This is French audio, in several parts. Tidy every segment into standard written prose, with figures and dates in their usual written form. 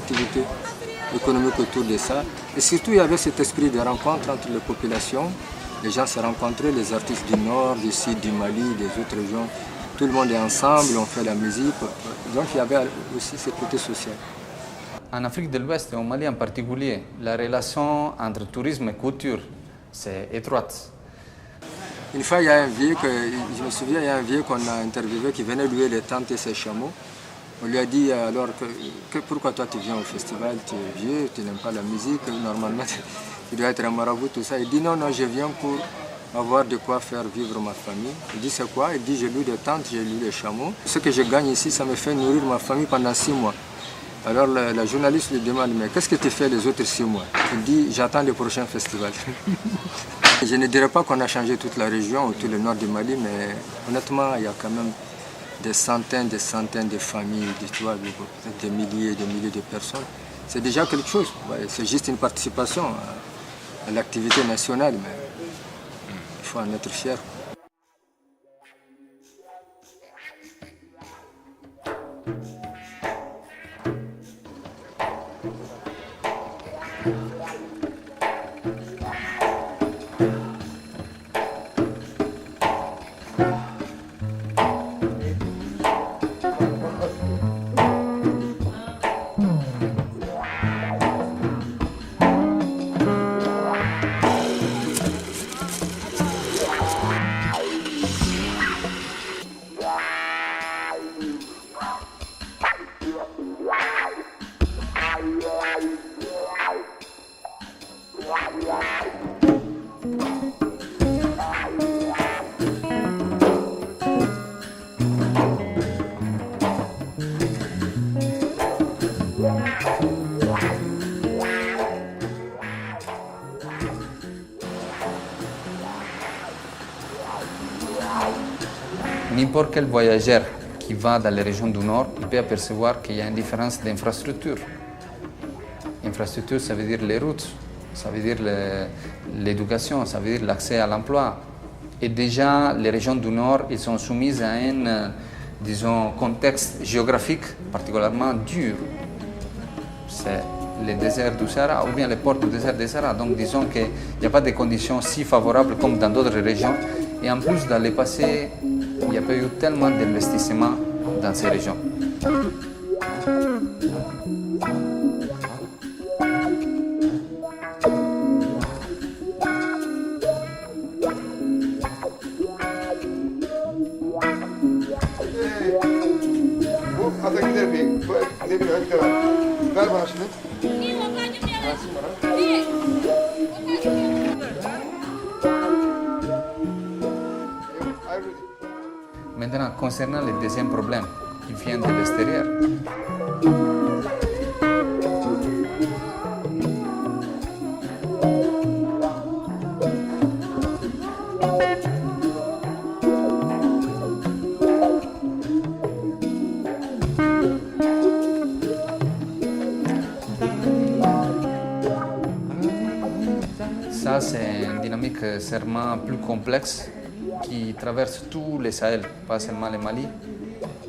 activités économiques autour de ça. Et surtout, il y avait cet esprit de rencontre entre les populations. Les gens se rencontraient, les artistes du Nord, du Sud, du Mali, des autres régions. Tout le monde est ensemble, on fait la musique. Donc il y avait aussi ce côté social. En Afrique de l'Ouest et au Mali en particulier, la relation entre tourisme et culture, c'est étroite. Une fois, il y a un vieux, je me souviens, il y a un vieux qu'on a interviewé qui venait louer les tentes et ses chameaux. On lui a dit alors pourquoi toi tu viens au festival, tu es vieux, tu n'aimes pas la musique, normalement tu dois être un marabout, tout ça. Il dit non, je viens pour avoir de quoi faire vivre ma famille. Il dit c'est quoi? Il dit je loue des tentes, je loue des chameaux. Ce que je gagne ici, ça me fait nourrir ma famille pendant 6 mois. Alors la journaliste lui demande mais qu'est-ce que tu fais les autres 6 mois? Il dit j'attends le prochain festival. Je ne dirais pas qu'on a changé toute la région ou tout le nord du Mali, mais honnêtement, il y a quand même des centaines de familles, des milliers de personnes. C'est déjà quelque chose. C'est juste une participation à l'activité nationale, mais il faut en être fier. N'importe quel voyageur qui va dans les régions du Nord, il peut apercevoir qu'il y a une différence d'infrastructure. Infrastructure, ça veut dire les routes, ça veut dire l'éducation, ça veut dire l'accès à l'emploi. Et déjà, les régions du Nord, ils sont soumises à un, disons, contexte géographique particulièrement dur. C'est les déserts du Sahara ou bien les portes du désert du Sahara. Donc disons qu'il n'y a pas de conditions si favorables comme dans d'autres régions. Et en plus, dans le passé, il n'y a pas eu tellement d'investissements dans ces régions. Maintenant, concernant le deuxième problème qui vient de l'extérieur, ça c'est une dynamique sûrement plus complexe qui traverse tout le Sahel, pas seulement le Mali,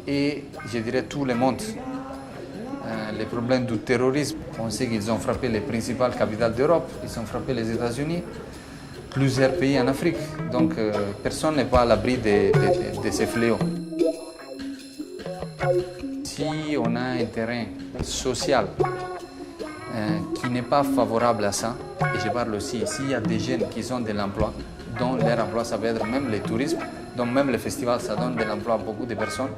et je dirais tout le monde. Les problèmes du terrorisme, on sait qu'ils ont frappé les principales capitales d'Europe, ils ont frappé les États-Unis, plusieurs pays en Afrique, donc personne n'est pas à l'abri de ces fléaux. Si on a un terrain social qui n'est pas favorable à ça, et je parle aussi, s'il y a des jeunes qui ont de l'emploi, dont leur emploi ça peut être même le tourisme, donc même le festival ça donne de l'emploi à beaucoup de personnes,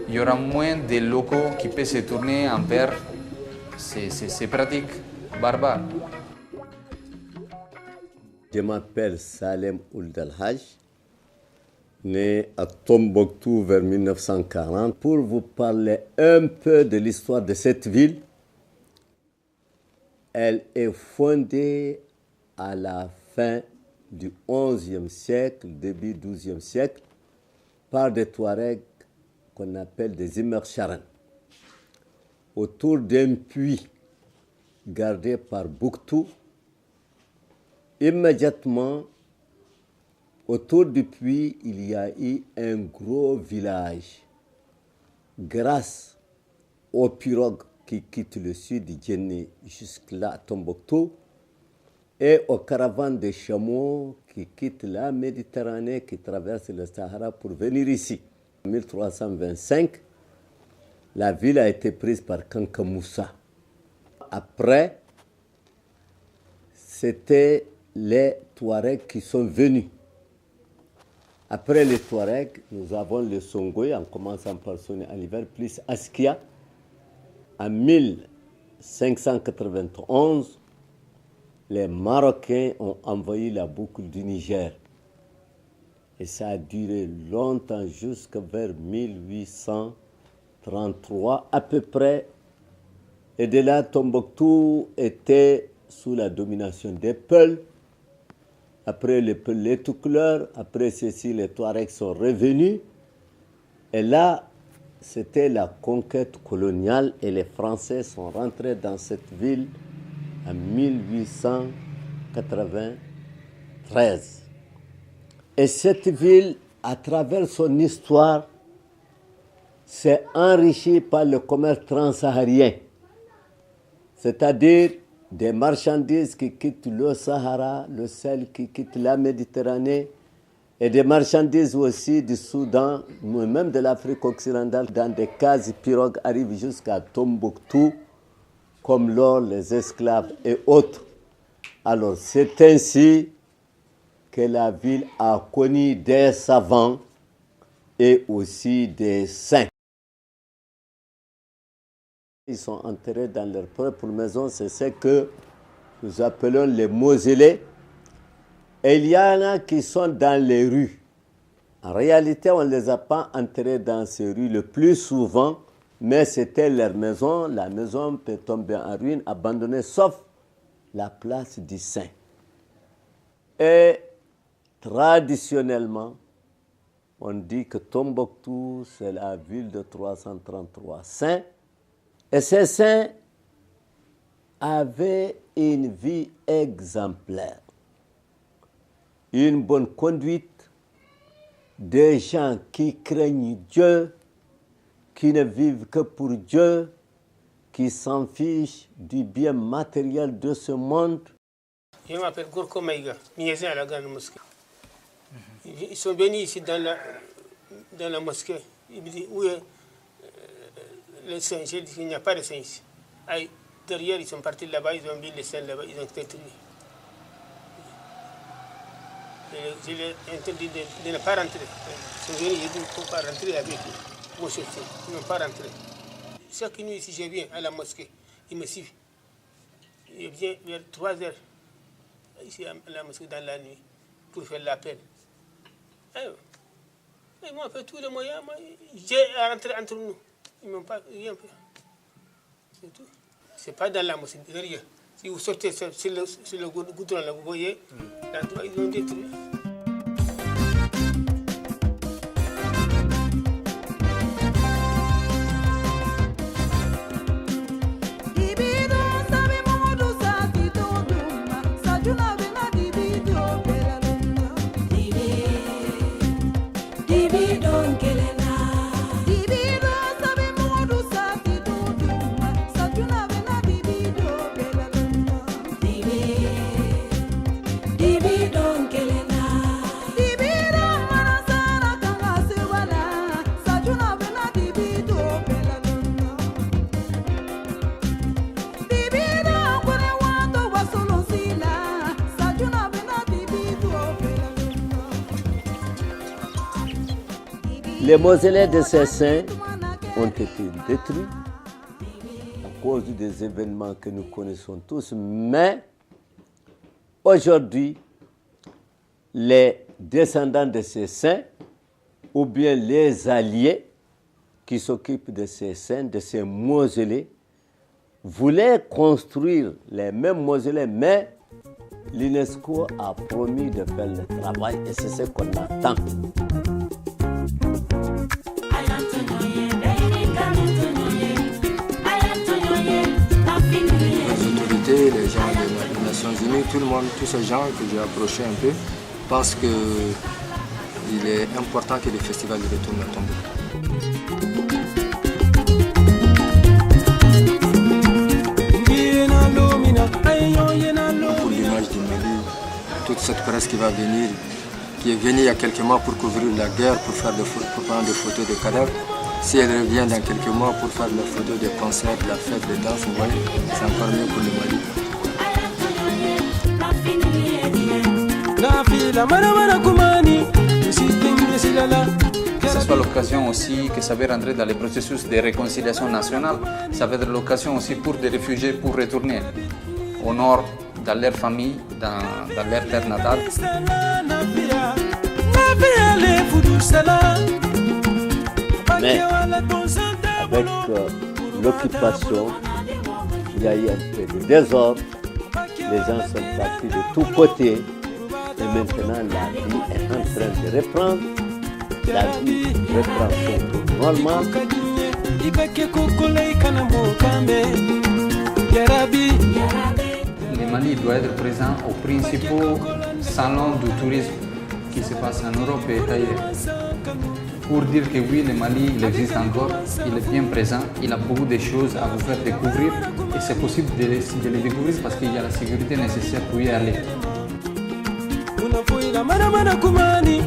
il y aura moins de locaux qui peuvent se tourner envers ces pratiques barbares. Je m'appelle Salem Ouldalhaj, né à Tombouctou vers 1940. Pour vous parler un peu de l'histoire de cette ville, elle est fondée à la fin du XIe siècle, début XIIe siècle, par des Touaregs qu'on appelle des Imercharan, autour d'un puits gardé par Bouctou. Immédiatement, autour du puits, il y a eu un gros village. Grâce aux pirogues qui quittent le sud du Djenné jusque-là à Tombouctou, et aux caravanes de chameaux qui quittent la Méditerranée, qui traversent le Sahara pour venir ici. En 1325, la ville a été prise par Kanka Moussa. Après, c'était les Touaregs qui sont venus. Après les Touaregs, nous avons le Songoï, en commençant par son hiver, plus Askia. En 1591, les Marocains ont envahi la boucle du Niger. Et ça a duré longtemps, jusqu'à vers 1833 à peu près. Et de là, Tombouctou était sous la domination des Peuls. Après les Peuls, les Toucouleurs. Après ceci, les Touaregs sont revenus. Et là, c'était la conquête coloniale et les Français sont rentrés dans cette ville en 1893. Et cette ville, à travers son histoire, s'est enrichie par le commerce transsaharien. C'est-à-dire des marchandises qui quittent le Sahara, le sel qui quitte la Méditerranée, et des marchandises aussi du Soudan, même de l'Afrique occidentale, dans des cases pirogues arrivent jusqu'à Tombouctou, comme l'or, les esclaves et autres. Alors c'est ainsi que la ville a connu des savants et aussi des saints. Ils sont enterrés dans leur propre maison, c'est ce que nous appelons les mausolées. Et il y en a qui sont dans les rues. En réalité, on ne les a pas enterrés dans ces rues le plus souvent, mais c'était leur maison. La maison peut tomber en ruine, abandonnée, sauf la place du saint. Et traditionnellement, on dit que Tombouctou, c'est la ville de 333 saints. Et ces saints avaient une vie exemplaire, une bonne conduite, des gens qui craignent Dieu, qui ne vivent que pour Dieu, qui s'en fichent du bien matériel de ce monde. Je m'appelle Gourko Maïga, Niézin à la grande mosquée. Ils sont venus ici dans la mosquée. Ils me disent, où est le saint? J'ai dit qu'il n'y a pas de saint ici. Aïe, derrière, ils sont partis là-bas, ils ont mis les saints là-bas, ils ont détruit. Je leur ai interdit de ne pas rentrer. Ils sont venus, ils disent qu'il ne faut pas rentrer avec eux. Moi, ils n'ont pas rentré. Chaque nuit, si je viens à la mosquée, ils me suivent. Je viens vers 3 heures, ici à la mosquée, dans la nuit, pour faire l'appel. Ils m'ont fait tous les moyens. J'ai rentré entre nous. Ils ne m'ont pas rien fait. C'est tout. Ce n'est pas dans la mosquée, derrière. Si vous sortez sur le goudron, là, vous voyez, l'endroit, ils ont détruit. Les mausolées de ces saints ont été détruits à cause des événements que nous connaissons tous, mais aujourd'hui, les descendants de ces saints, ou bien les alliés qui s'occupent de ces saints, de ces mausolées, voulaient construire les mêmes mausolées, mais l'UNESCO a promis de faire le travail et c'est ce qu'on attend. Les gens des Nations Unies, tout le monde, tous ces gens que j'ai approchés un peu, pensent qu'il est important que le festival retourne à Tombouctou. toute cette presse qui va venir, qui est venue il y a quelques mois pour couvrir la guerre, pour prendre des photos de cadavres. Si elle revient dans quelques mois pour faire la photo des concerts, de la fête, des danses, vous voyez, c'est encore mieux pour le Mali. Que ce soit l'occasion aussi que ça va rentrer dans les processus de réconciliation nationale, ça va être l'occasion aussi pour des réfugiés pour retourner au nord, dans leur famille, dans leur terre natale. Mais avec l'occupation, il y a eu un peu de désordre, les gens sont partis de tous côtés et maintenant la vie est en train de reprendre, la vie reprend son cours normal. Le Mali doit être présent aux principaux salons du tourisme qui se passent en Europe et ailleurs. Pour dire que oui, le Mali il existe encore, il est bien présent, il a beaucoup de choses à vous faire découvrir et c'est possible de les découvrir parce qu'il y a la sécurité nécessaire pour y aller. Kumani,